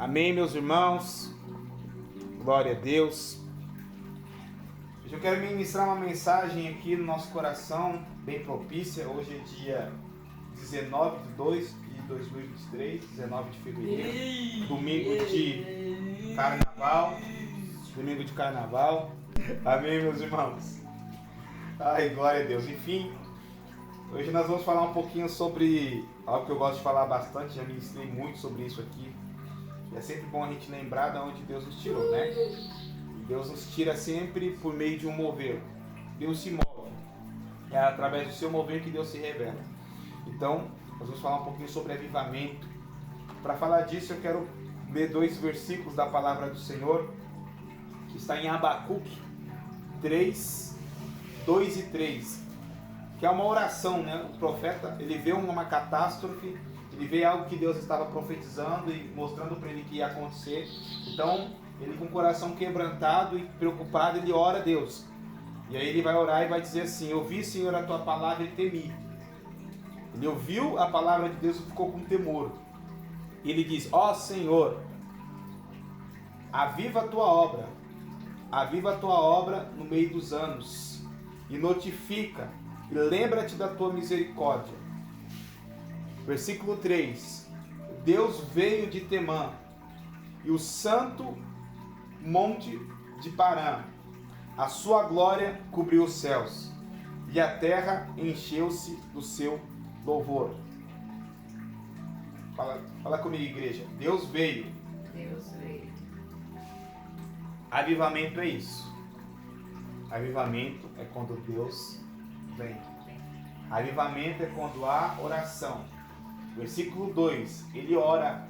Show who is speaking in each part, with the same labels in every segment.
Speaker 1: Amém, meus irmãos. Glória a Deus. Hoje eu quero ministrar uma mensagem aqui no nosso coração, bem propícia. Hoje é dia 19 de 2 de 2023, 19 de fevereiro, domingo de carnaval. Amém, meus irmãos. Ai, glória a Deus. Enfim, hoje nós vamos falar um pouquinho sobre algo que eu gosto de falar bastante, já ministrei muito sobre isso aqui. É sempre bom a gente lembrar de onde Deus nos tirou, né? Deus nos tira sempre por meio de um mover. Deus se move. É através do seu mover que Deus se revela. Então, nós vamos falar um pouquinho sobre avivamento. Para falar disso, eu quero ler 2 versículos da palavra do Senhor, que está em Abacuque 3, 2 e 3, que é uma oração, né? O profeta, ele vê uma catástrofe, ele vê algo que Deus estava profetizando e mostrando para ele que ia acontecer. Então, ele com o coração quebrantado e preocupado, ele ora a Deus. E aí ele vai orar e vai dizer assim: ouvi, Senhor, a tua palavra e temi. Ele ouviu a palavra de Deus e ficou com temor. E ele diz: ó Senhor, aviva a tua obra no meio dos anos, e notifica, e lembra-te da tua misericórdia. Versículo 3: Deus veio de Temã, e o santo monte de Parã, a sua glória cobriu os céus, e a terra encheu-se do seu louvor. Fala comigo, igreja. Deus veio. Avivamento é isso. Avivamento é quando Deus vem. Avivamento é quando há oração. Versículo 2, ele ora.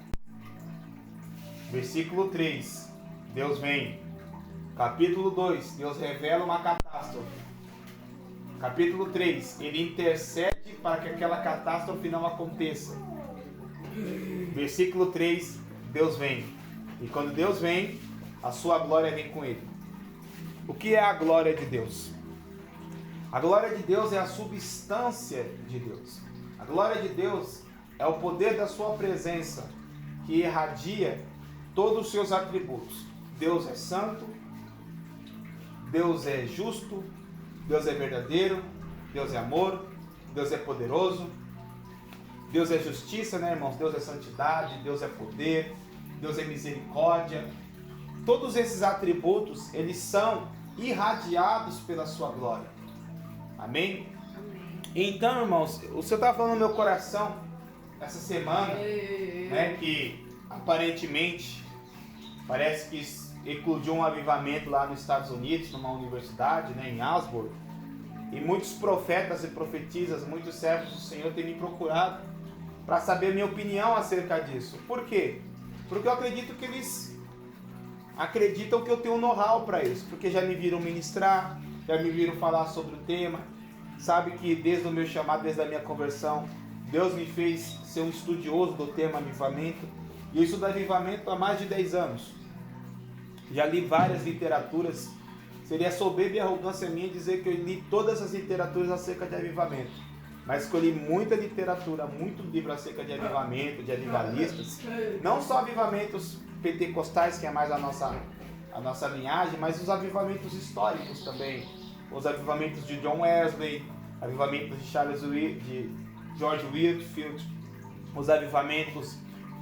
Speaker 1: Versículo 3, Deus vem. Capítulo 2, Deus revela uma catástrofe. Capítulo 3, ele intercede para que aquela catástrofe não aconteça. Versículo 3, Deus vem. E quando Deus vem, a sua glória vem com ele. O que é a glória de Deus? A glória de Deus é a substância de Deus. A glória de Deus é o poder da sua presença, que irradia todos os seus atributos. Deus é santo, Deus é justo, Deus é verdadeiro, Deus é amor, Deus é poderoso, Deus é justiça, né, irmãos? Deus é santidade, Deus é poder, Deus é misericórdia. Todos esses atributos, eles são irradiados pela sua glória. Amém? Então, irmãos, o Senhor estava falando no meu coração essa semana, né, que aparentemente parece que eclodiu um avivamento lá nos Estados Unidos, numa universidade, né, em Asbury, e muitos profetas e profetisas, muitos servos do Senhor têm me procurado para saber a minha opinião acerca disso. Por quê? Porque eu acredito que eles acreditam que eu tenho know-how para isso, porque já me viram ministrar, já me viram falar sobre o tema, sabe que desde o meu chamado, desde a minha conversão, Deus me fez ser um estudioso do tema avivamento, e eu estudo avivamento há mais de 10 anos. Já li várias literaturas. Seria soberba e arrogância minha dizer que eu li todas as literaturas acerca de avivamento, mas que eu li muita literatura, muito livro acerca de avivamento, de avivalistas, não só avivamentos pentecostais, que é mais a nossa linhagem, mas os avivamentos históricos também, os avivamentos de John Wesley, avivamentos de George Whitefield, os avivamentos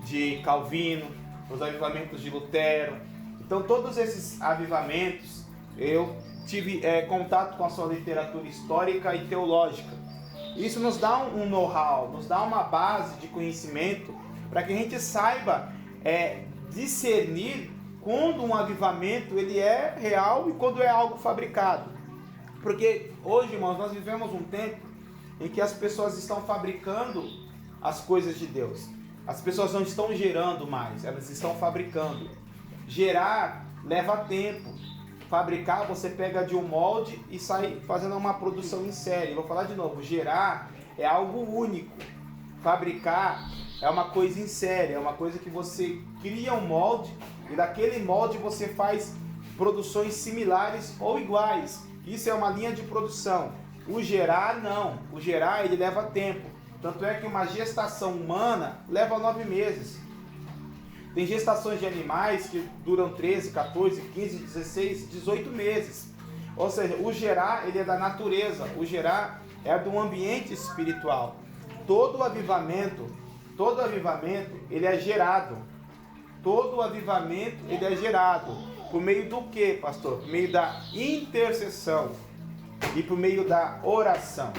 Speaker 1: de Calvino, os avivamentos de Lutero. Então todos esses avivamentos eu tive contato com a sua literatura histórica e teológica. Isso nos dá um know-how, nos dá uma base de conhecimento para que a gente saiba discernir quando um avivamento ele é real e quando é algo fabricado. Porque hoje, irmãos, nós vivemos um tempo em que as pessoas estão fabricando as coisas de Deus. As pessoas não estão gerando mais, elas estão fabricando. Gerar leva tempo. Fabricar, você pega de um molde e sai fazendo uma produção em série. Vou falar de novo, gerar é algo único. Fabricar é uma coisa em série, é uma coisa que você cria um molde e daquele molde você faz produções similares ou iguais. Isso é uma linha de produção. O gerar não, o gerar ele leva tempo. Tanto é que uma gestação humana leva 9 meses. Tem gestações de animais que duram 13, 14, 15, 16, 18 meses. Ou seja, o gerar, ele é da natureza. O gerar é do ambiente espiritual. Todo avivamento, ele é gerado. Todo avivamento, ele é gerado. Por meio do quê, pastor? Por meio da intercessão e por meio da oração.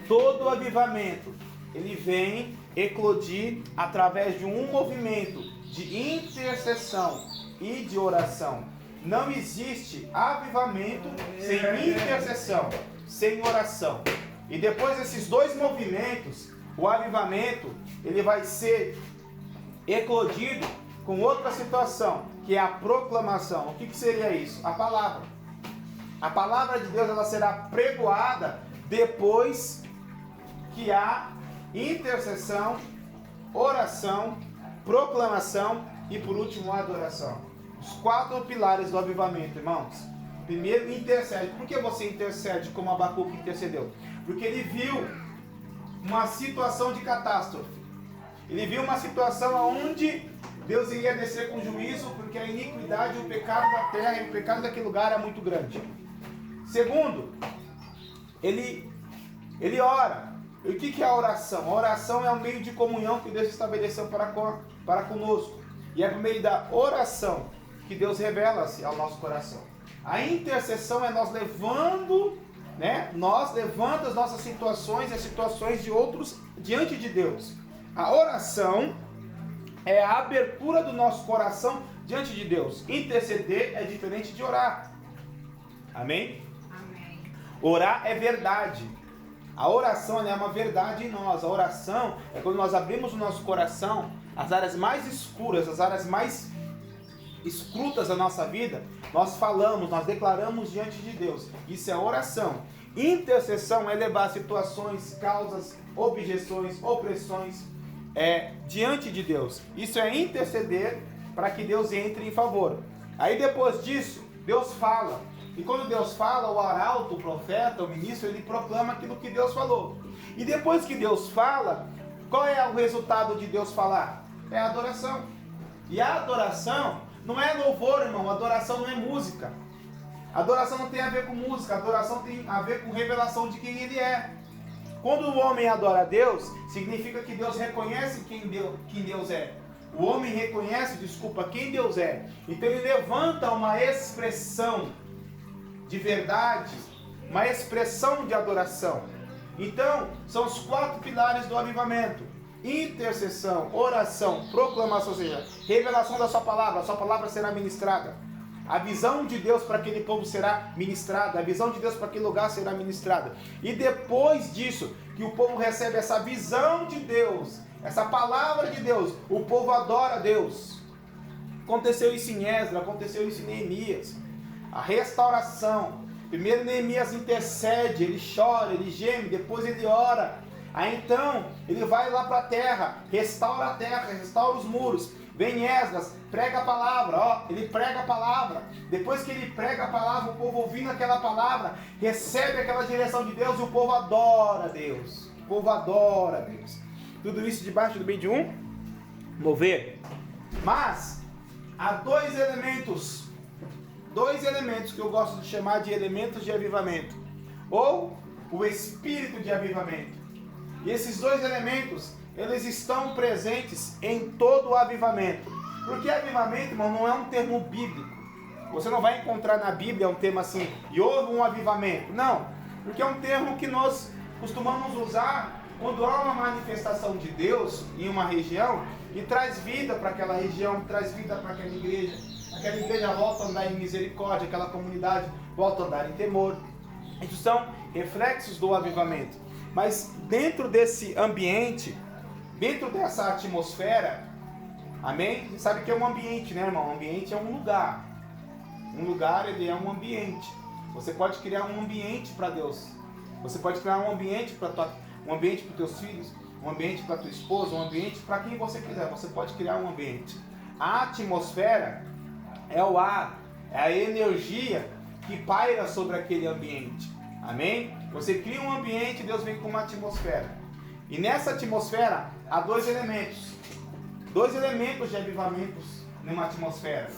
Speaker 1: Todo avivamento, ele vem eclodir através de um movimento de intercessão e de oração. Não existe avivamento sem intercessão, sem oração. E depois desses dois movimentos, o avivamento, ele vai ser eclodido com outra situação, que é a proclamação. O que seria isso? A palavra. A palavra de Deus, ela será pregoada depois que há intercessão, oração, proclamação e por último adoração. Os 4 pilares do avivamento, irmãos. Primeiro, intercede. Por que você intercede como Abacuque intercedeu? Porque ele viu uma situação de catástrofe. Ele viu uma situação onde Deus iria descer com juízo, porque a iniquidade e o pecado da terra e o pecado daquele lugar é muito grande. Segundo, ele ora. E o que é a oração? A oração é o meio de comunhão que Deus estabeleceu para conosco. E é por meio da oração que Deus revela-se ao nosso coração. A intercessão é nós levando as nossas situações e as situações de outros diante de Deus. A oração é a abertura do nosso coração diante de Deus. Interceder é diferente de orar. Amém? Amém. Orar é verdade. A oração é uma verdade em nós. A oração é quando nós abrimos o nosso coração, as áreas mais escuras, as áreas mais escrutas da nossa vida, nós falamos, nós declaramos diante de Deus. Isso é oração. Intercessão é levar situações, causas, objeções, opressões diante de Deus. Isso é interceder para que Deus entre em favor. Aí depois disso, Deus fala. E quando Deus fala, o arauto, o profeta, o ministro, ele proclama aquilo que Deus falou. E depois que Deus fala, qual é o resultado de Deus falar? É a adoração. E a adoração não é louvor, irmão. A adoração não é música. A adoração não tem a ver com música. A adoração tem a ver com revelação de quem Ele é. Quando o homem adora a Deus, significa que Deus reconhece quem Deus é. O homem reconhece, quem Deus é. Então ele levanta uma expressão de verdade, uma expressão de adoração. Então, são os 4 pilares do avivamento: intercessão, oração, proclamação, ou seja, revelação da sua palavra. A sua palavra será ministrada. A visão de Deus para aquele povo será ministrada. A visão de Deus para aquele lugar será ministrada. E depois disso, que o povo recebe essa visão de Deus, essa palavra de Deus, o povo adora a Deus. Aconteceu isso em Esdras, aconteceu isso em Neemias. A restauração. Primeiro Neemias intercede, ele chora, ele geme, depois ele ora. Aí então, ele vai lá para a terra, restaura os muros. Vem Esdras, prega a palavra, ele prega a palavra. Depois que ele prega a palavra, o povo ouvindo aquela palavra, recebe aquela direção de Deus e o povo adora a Deus. O povo adora a Deus. Tudo isso debaixo do meio de um mover. Mas, há dois elementos que eu gosto de chamar de elementos de avivamento, ou o espírito de avivamento. E esses dois elementos, eles estão presentes em todo o avivamento. Porque avivamento, irmão, não é um termo bíblico. Você não vai encontrar na Bíblia um termo assim, e houve um avivamento. Não, porque é um termo que nós costumamos usar quando há uma manifestação de Deus em uma região e traz vida para aquela região, traz vida para aquela igreja volta a andar em misericórdia, aquela comunidade volta a andar em temor. Isso são reflexos do avivamento. Mas dentro desse ambiente, dentro dessa atmosfera, amém? Você sabe que é um ambiente, né, irmão? Um ambiente é um lugar. Um lugar, ele é um ambiente. Você pode criar um ambiente para Deus. Você pode criar um ambiente para os teus filhos, um ambiente para tua esposa, um ambiente para quem você quiser. Você pode criar um ambiente. A atmosfera é o ar, é a energia que paira sobre aquele ambiente. Amém? Você cria um ambiente, Deus vem com uma atmosfera. E nessa atmosfera há dois elementos. dois elementos de avivamentos numa atmosfera.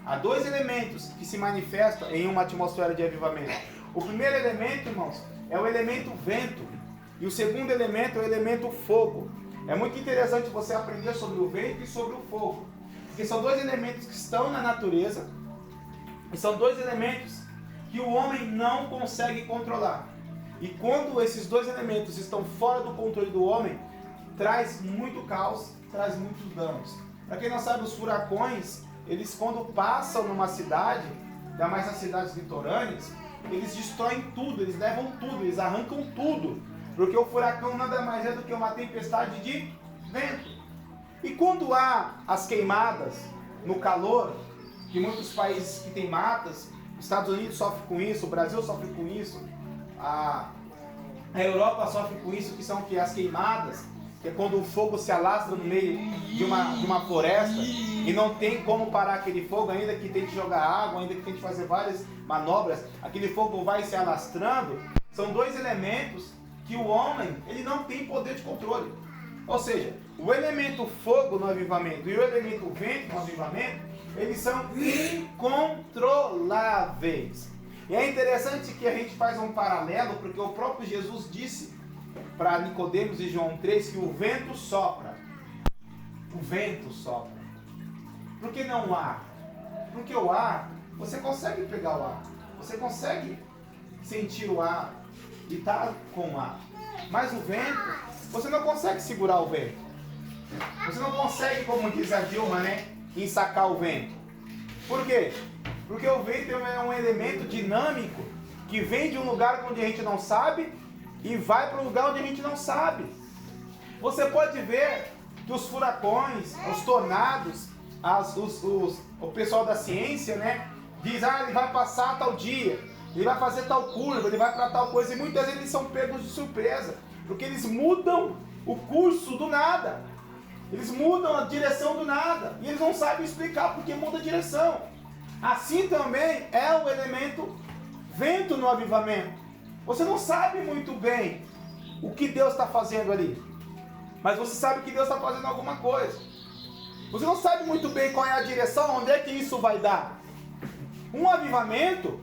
Speaker 1: Há dois elementos que se manifestam em uma atmosfera de avivamento. O primeiro elemento, irmãos, é o elemento vento. E o segundo elemento é o elemento fogo. É muito interessante você aprender sobre o vento e sobre o fogo. Porque são dois elementos que estão na natureza. E são dois elementos que o homem não consegue controlar. E quando esses dois elementos estão fora do controle do homem, traz muito caos, traz muitos danos. Para quem não sabe, os furacões, eles quando passam numa cidade, ainda mais nas cidades litorâneas, eles destroem tudo, eles levam tudo, eles arrancam tudo. Porque o furacão nada mais é do que uma tempestade de vento. E quando há as queimadas no calor, que muitos países que têm matas, os Estados Unidos sofrem com isso, o Brasil sofre com isso, a Europa sofre com isso, que são as queimadas, que é quando o fogo se alastra no meio de uma floresta e não tem como parar aquele fogo, ainda que tente jogar água, ainda que tente fazer várias manobras, aquele fogo vai se alastrando. São dois elementos que o homem ele não tem poder de controle. Ou seja, o elemento fogo no avivamento e o elemento vento no avivamento, eles são incontroláveis. E é interessante que a gente faz um paralelo, porque o próprio Jesus disse para Nicodemos em João 3 que o vento sopra. O vento sopra. Por que não o ar? Porque o ar, você consegue pegar o ar. Você consegue sentir o ar e estar com o ar. Mas o vento, você não consegue segurar o vento. Você não consegue, como diz a Dilma, ensacar o vento. Por quê? Porque o vento é um elemento dinâmico que vem de um lugar onde a gente não sabe e vai para um lugar onde a gente não sabe. Você pode ver que os furacões, os tornados, o pessoal da ciência, diz, ele vai passar tal dia, ele vai fazer tal curva, ele vai para tal coisa, e muitas vezes eles são pegos de surpresa, porque eles mudam o curso do nada, eles mudam a direção do nada, e eles não sabem explicar porque muda a direção. Assim também é o elemento vento no avivamento. Você não sabe muito bem o que Deus está fazendo ali, mas você sabe que Deus está fazendo alguma coisa. Você não sabe muito bem qual é a direção, onde é que isso vai dar. Um avivamento,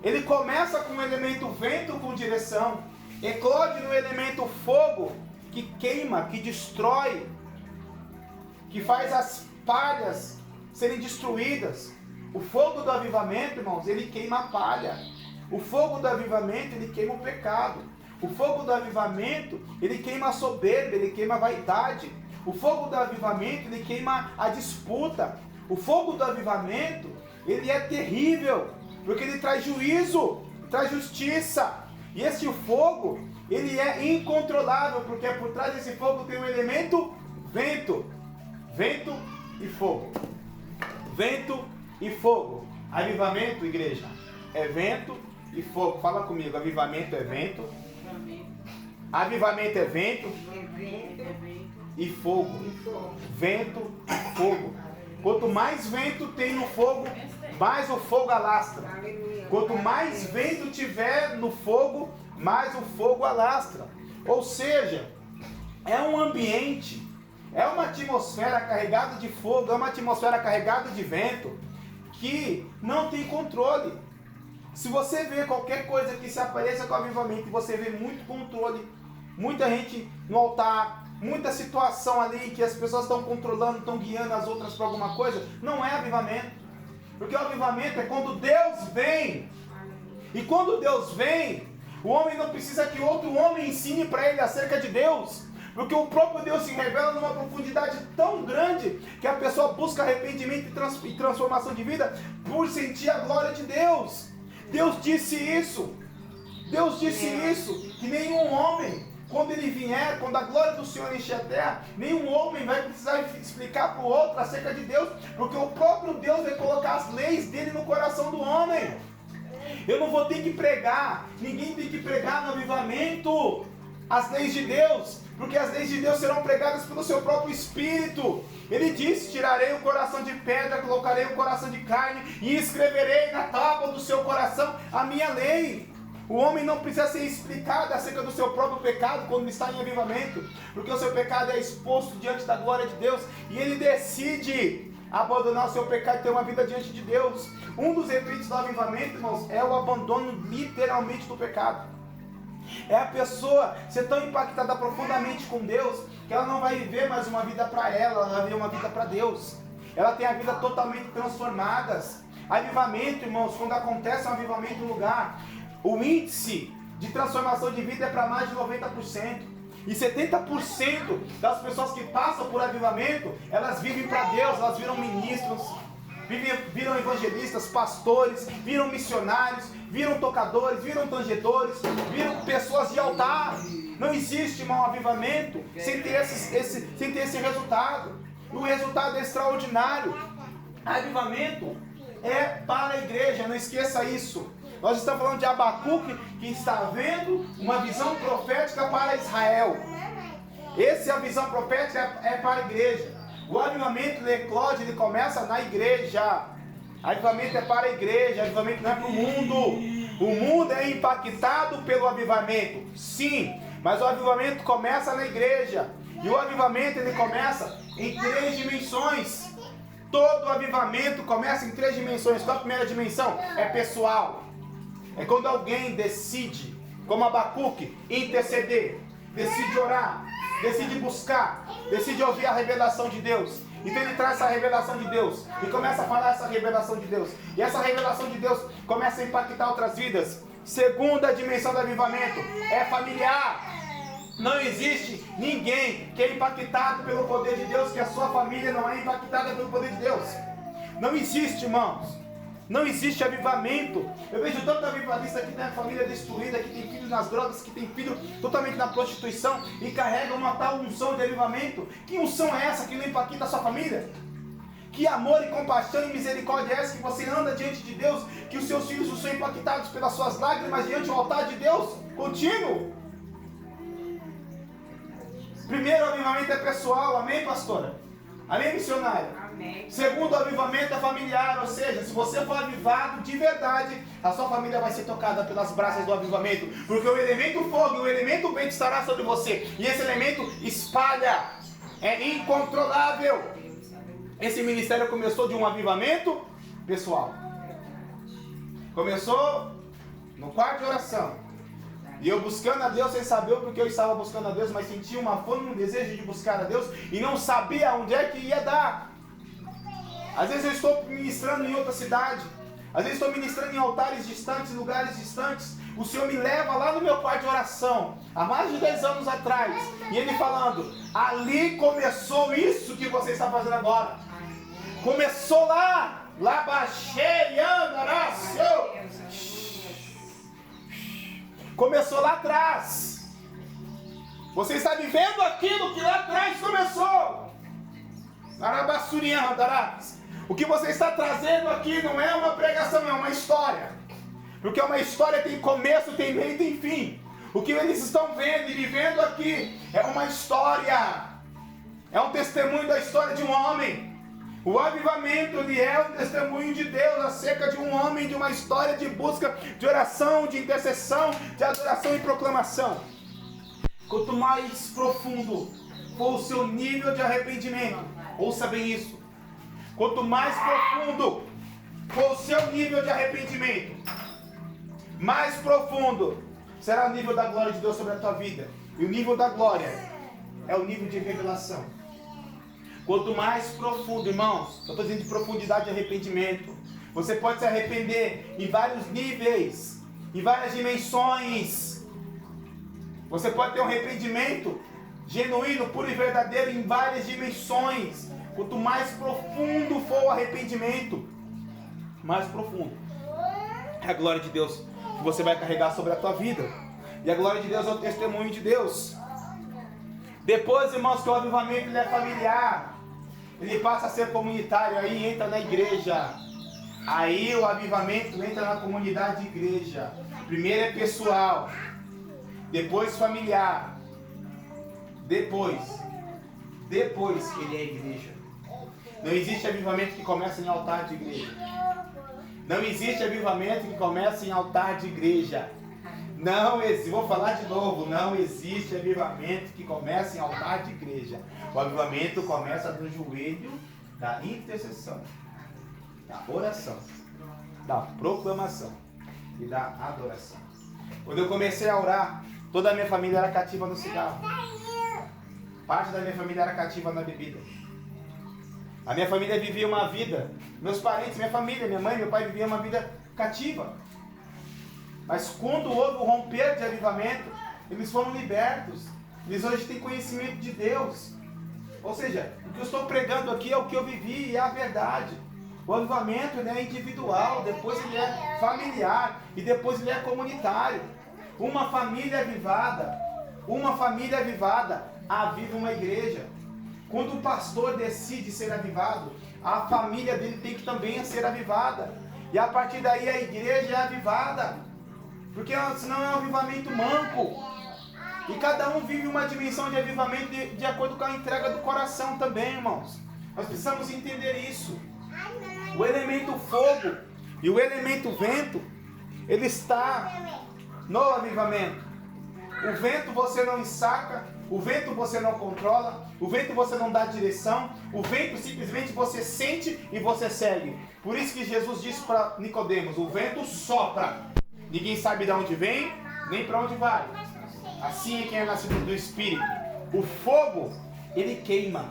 Speaker 1: ele começa com o elemento vento com direção, eclode no elemento fogo, que queima, que destrói, que faz as palhas serem destruídas. O fogo do avivamento, irmãos, ele queima a palha. O fogo do avivamento, ele queima o pecado. O fogo do avivamento, ele queima a soberba, ele queima a vaidade. O fogo do avivamento, ele queima a disputa. O fogo do avivamento, ele é terrível, porque ele traz juízo, traz justiça. E esse fogo, ele é incontrolável, porque por trás desse fogo tem um elemento vento. Vento e fogo. Vento e fogo. Avivamento, igreja, é vento e fogo. Fala comigo, avivamento é vento. Avivamento é vento e fogo. Vento e fogo. Quanto mais vento tem no fogo, mais o fogo alastra. Quanto mais vento tiver no fogo, mais o fogo alastra. Ou seja, é um ambiente, é uma atmosfera carregada de fogo, é uma atmosfera carregada de vento que não tem controle. Se você vê qualquer coisa que se apareça com avivamento e você vê muito controle, muita gente no altar, muita situação ali que as pessoas estão controlando, estão guiando as outras para alguma coisa, não é avivamento. Porque o avivamento é quando Deus vem. E quando Deus vem, o homem não precisa que outro homem ensine para ele acerca de Deus. Porque o próprio Deus se revela numa profundidade tão grande que a pessoa busca arrependimento e transformação de vida por sentir a glória de Deus. Deus disse isso. Deus disse isso, que nenhum homem, quando ele vier, quando a glória do Senhor encher a terra, nenhum homem vai precisar explicar para o outro acerca de Deus, porque o próprio Deus vai colocar as leis dele no coração do homem. Eu não vou ter que pregar, ninguém tem que pregar no avivamento as leis de Deus, porque as leis de Deus serão pregadas pelo seu próprio Espírito. Ele disse, tirarei o coração de pedra, colocarei o coração de carne e escreverei na tábua do seu coração a minha lei. O homem não precisa ser explicado acerca do seu próprio pecado quando está em avivamento, porque o seu pecado é exposto diante da glória de Deus e ele decide abandonar o seu pecado e ter uma vida diante de Deus. Um dos efeitos do avivamento, irmãos, é o abandono literalmente do pecado. É a pessoa ser tão impactada profundamente com Deus que ela não vai viver mais uma vida para ela vai viver uma vida para Deus. Ela tem a vida totalmente transformada. Avivamento, irmãos, quando acontece um avivamento no lugar, o índice de transformação de vida é para mais de 90%. E 70% das pessoas que passam por avivamento, elas vivem para Deus, elas viram ministros, viram evangelistas, pastores, viram missionários, viram tocadores, viram tangedores, viram pessoas de altar. Não existe, irmão, avivamento sem ter esse resultado. O resultado é extraordinário. Avivamento é para a igreja, não esqueça isso. Nós estamos falando de Abacuque, que está vendo uma visão profética para Israel. Essa visão profética é para a igreja. O avivamento de eclode, ele começa na igreja. Avivamento é para a igreja, avivamento não é para o mundo. O mundo é impactado pelo avivamento, sim, mas o avivamento começa na igreja. E o avivamento, ele começa em 3 dimensões. Todo avivamento começa em 3 dimensões. Qual a primeira dimensão? É pessoal. É quando alguém decide, como Abacuque, interceder, decide orar, decide buscar, decide ouvir a revelação de Deus. Então ele traz essa revelação de Deus e começa a falar essa revelação de Deus. E essa revelação de Deus começa a impactar outras vidas. Segunda dimensão do avivamento é familiar. Não existe ninguém que é impactado pelo poder de Deus, que a sua família não é impactada pelo poder de Deus. Não existe, irmãos. Não existe avivamento. Eu vejo tanto avivalista que tem a família destruída, que tem filhos nas drogas, que tem filho totalmente na prostituição e carrega uma tal unção de avivamento. Que unção é essa que não impacta a sua família? Que amor e compaixão e misericórdia é essa que você anda diante de Deus, que os seus filhos não são impactados pelas suas lágrimas diante do altar de Deus contínuo? Primeiro, o avivamento é pessoal, amém, pastora? Amém, missionária? Amém. Segundo, o avivamento é familiar, ou seja, se você for avivado de verdade, a sua família vai ser tocada pelas brasas do avivamento, porque o elemento fogo e o elemento vento estará sobre você, e esse elemento espalha, é incontrolável. Esse ministério começou de um avivamento pessoal. Começou no quarto de oração. E eu buscando a Deus sem saber o porquê eu estava buscando a Deus, mas sentia uma fome e um desejo de buscar a Deus e não sabia onde é que ia dar. Às vezes eu estou ministrando em outra cidade, às vezes estou ministrando em altares distantes, lugares distantes. O Senhor me leva lá no meu quarto de oração, há mais de 10 anos atrás, e Ele falando, ali começou isso que você está fazendo agora. Começou lá, baixei, andarácio. Começou lá atrás. Você está vivendo aquilo que lá atrás começou. O que você está trazendo aqui não é uma pregação, é uma história. Porque uma história tem começo, tem meio e tem fim. O que eles estão vendo e vivendo aqui é uma história. É um testemunho da história de um homem. O avivamento, ele é um testemunho de Deus acerca de um homem, de uma história de busca, de oração, de intercessão, de adoração e proclamação. Quanto mais profundo for o seu nível de arrependimento, ouça bem isso. Quanto mais profundo for o seu nível de arrependimento, mais profundo será o nível da glória de Deus sobre a tua vida. E o nível da glória é o nível de revelação. Quanto mais profundo, irmãos, eu estou dizendo de profundidade de arrependimento. Você pode se arrepender em vários níveis, em várias dimensões. Você pode ter um arrependimento genuíno, puro e verdadeiro em várias dimensões. Quanto mais profundo for o arrependimento, mais profundo é a glória de Deus que você vai carregar sobre a tua vida. E a glória de Deus é o testemunho de Deus. Depois, irmãos, que o avivamento ele é familiar, ele passa a ser comunitário, aí entra na igreja. Aí o avivamento entra na comunidade de igreja. Primeiro é pessoal, depois familiar, depois ele é igreja. Não existe avivamento que começa em altar de igreja. Não existe avivamento que começa em altar de igreja. Não existe, vou falar de novo, não existe avivamento que começa em altar de igreja. O avivamento começa no joelho da intercessão, da oração, da proclamação e da adoração. Quando eu comecei a orar, toda a minha família era cativa no cigarro. Parte da minha família era cativa na bebida. A minha família vivia uma vida, meus parentes, minha família, minha mãe, meu pai viviam uma vida cativa. Mas quando houve o romper de avivamento, eles foram libertos. Eles hoje têm conhecimento de Deus. Ou seja, o que eu estou pregando aqui é o que eu vivi e é a verdade. O avivamento, ele é individual, depois ele é familiar e depois ele é comunitário. Uma família avivada aviva uma igreja. Quando o pastor decide ser avivado, a família dele tem que também ser avivada. E a partir daí a igreja é avivada. Porque senão é um avivamento manco. E cada um vive uma dimensão de avivamento de acordo com a entrega do coração também, irmãos. Nós precisamos entender isso. O elemento fogo e o elemento vento, ele está no avivamento. O vento você não ensaca, o vento você não controla, o vento você não dá direção, o vento simplesmente você sente e você segue. Por isso que Jesus disse para Nicodemos, o vento sopra, ninguém sabe de onde vem, nem para onde vai. Assim é quem é nascido do Espírito. O fogo, ele queima,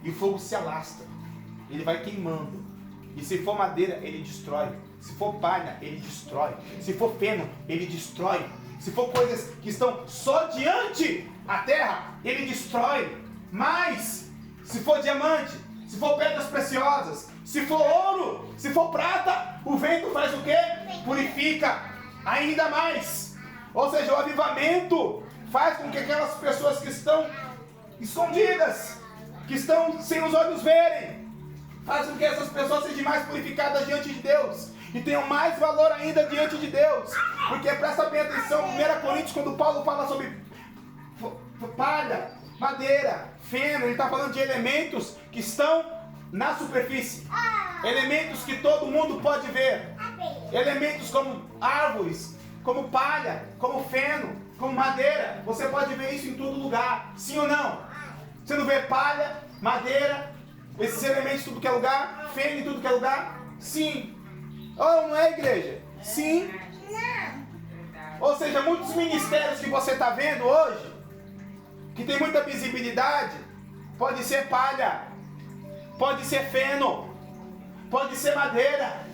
Speaker 1: e o fogo se alastra, ele vai queimando, e se for madeira, ele destrói. Se for palha, ele destrói. Se for feno, ele destrói. Se for coisas que estão só diante a terra, ele destrói. Mas, se for diamante, se for pedras preciosas, se for ouro, se for prata, o vento faz o quê? Purifica ainda mais. Ou seja, o avivamento faz com que aquelas pessoas que estão escondidas, que estão sem os olhos verem, faz com que essas pessoas sejam mais purificadas diante de Deus e tenham mais valor ainda diante de Deus. Porque presta bem atenção, 1 Coríntios, quando Paulo fala sobre palha, madeira, feno, ele está falando de elementos que estão na superfície, elementos que todo mundo pode ver, elementos como árvores, como palha, como feno, como madeira. Você pode ver isso em todo lugar, sim ou não? Você não vê palha, madeira, esses elementos em tudo que é lugar, feno em tudo que é lugar? Sim. Ou não é, igreja? Sim. Ou seja, muitos ministérios que você está vendo hoje, que tem muita visibilidade, pode ser palha, pode ser feno, pode ser madeira.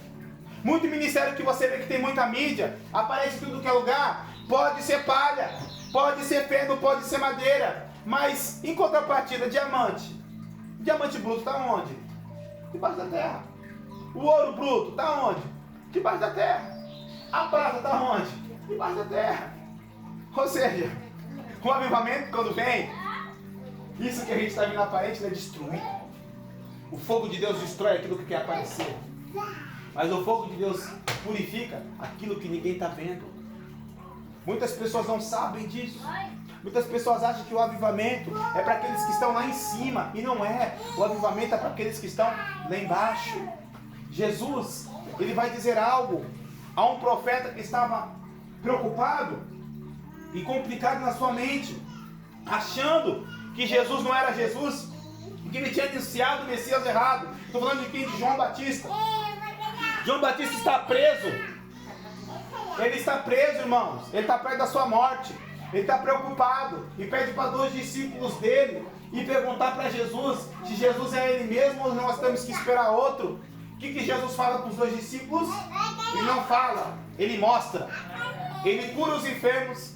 Speaker 1: Muito ministério que você vê que tem muita mídia, aparece em tudo que é lugar, pode ser palha, pode ser feno, pode ser madeira. Mas em contrapartida, diamante. Diamante bruto está onde? Debaixo da terra. O ouro bruto está onde? Debaixo da terra. A prata está onde? Debaixo da terra. Ou seja, o avivamento quando vem, isso que a gente está vendo aparente, ele é destruído. O fogo de Deus destrói aquilo que quer aparecer. Mas o fogo de Deus purifica aquilo que ninguém está vendo. Muitas pessoas não sabem disso. Muitas pessoas acham que o avivamento é para aqueles que estão lá em cima. E não é. O avivamento é para aqueles que estão lá embaixo. Jesus, ele vai dizer algo a um profeta que estava preocupado e complicado na sua mente, achando que Jesus não era Jesus, que ele tinha anunciado o Messias errado. Estou falando de quem? De João Batista. João Batista está preso. Ele está preso, irmãos. Ele está perto da sua morte. Ele está preocupado e pede para 2 discípulos dele e perguntar para Jesus se Jesus é ele mesmo ou nós temos que esperar outro. O que Jesus fala para os 2 discípulos? Ele não fala, ele mostra. Ele cura os enfermos,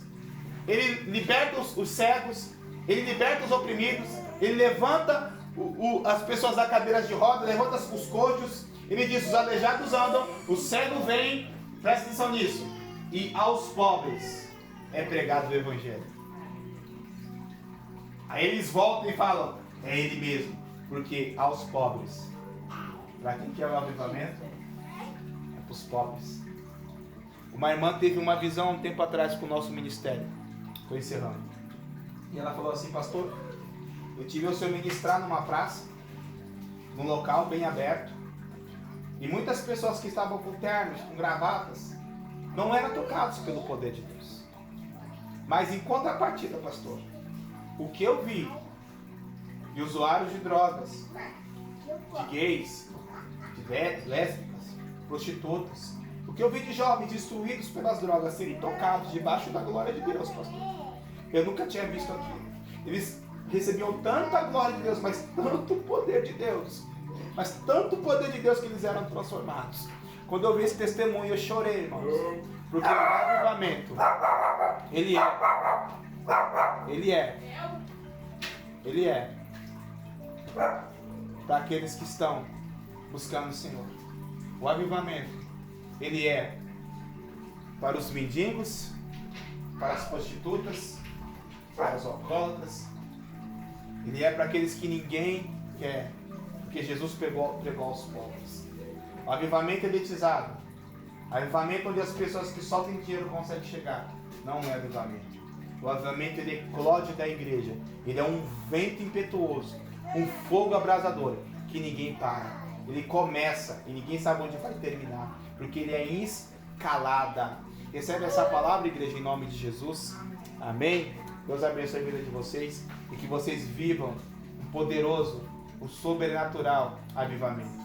Speaker 1: ele liberta os cegos, ele liberta os oprimidos, ele levanta as pessoas da cadeira de roda, levanta os coxos, ele diz: os aleijados andam, o cego vem, presta atenção nisso, e aos pobres é pregado o Evangelho. Aí eles voltam e falam: é ele mesmo, porque aos pobres. Para quem quer o avivamento? É para os pobres. Uma irmã teve uma visão há um tempo atrás com o nosso ministério. Estou encerrando. E ela falou assim: pastor, eu tive o senhor ministrar numa praça, num local bem aberto, e muitas pessoas que estavam com ternos, com gravatas, não eram tocados pelo poder de Deus. Mas em contrapartida, pastor, o que eu vi de usuários de drogas, de gays, de lésbicas, prostitutas, o que eu vi de jovens destruídos pelas drogas serem tocados debaixo da glória de Deus, pastor, eu nunca tinha visto aquilo. Eles recebiam tanta glória de Deus, mas tanto poder de Deus, mas tanto poder de Deus que eles eram transformados. Quando eu vi esse testemunho, eu chorei, irmãos, porque o avivamento, ele é para aqueles que estão buscando o Senhor. O avivamento, ele é para os mendigos, para as prostitutas, para os alcoólatras. Ele é para aqueles que ninguém quer, porque Jesus pregou aos pobres. O avivamento elitizado, avivamento onde as pessoas que só têm dinheiro conseguem chegar, não é avivamento. O avivamento, ele eclode da igreja. Ele é um vento impetuoso, um fogo abrasador que ninguém para. Ele começa e ninguém sabe onde vai terminar, porque ele é escalada. Recebe essa palavra, igreja, em nome de Jesus. Amém? Deus abençoe a vida de vocês e que vocês vivam um poderoso, um sobrenatural avivamento.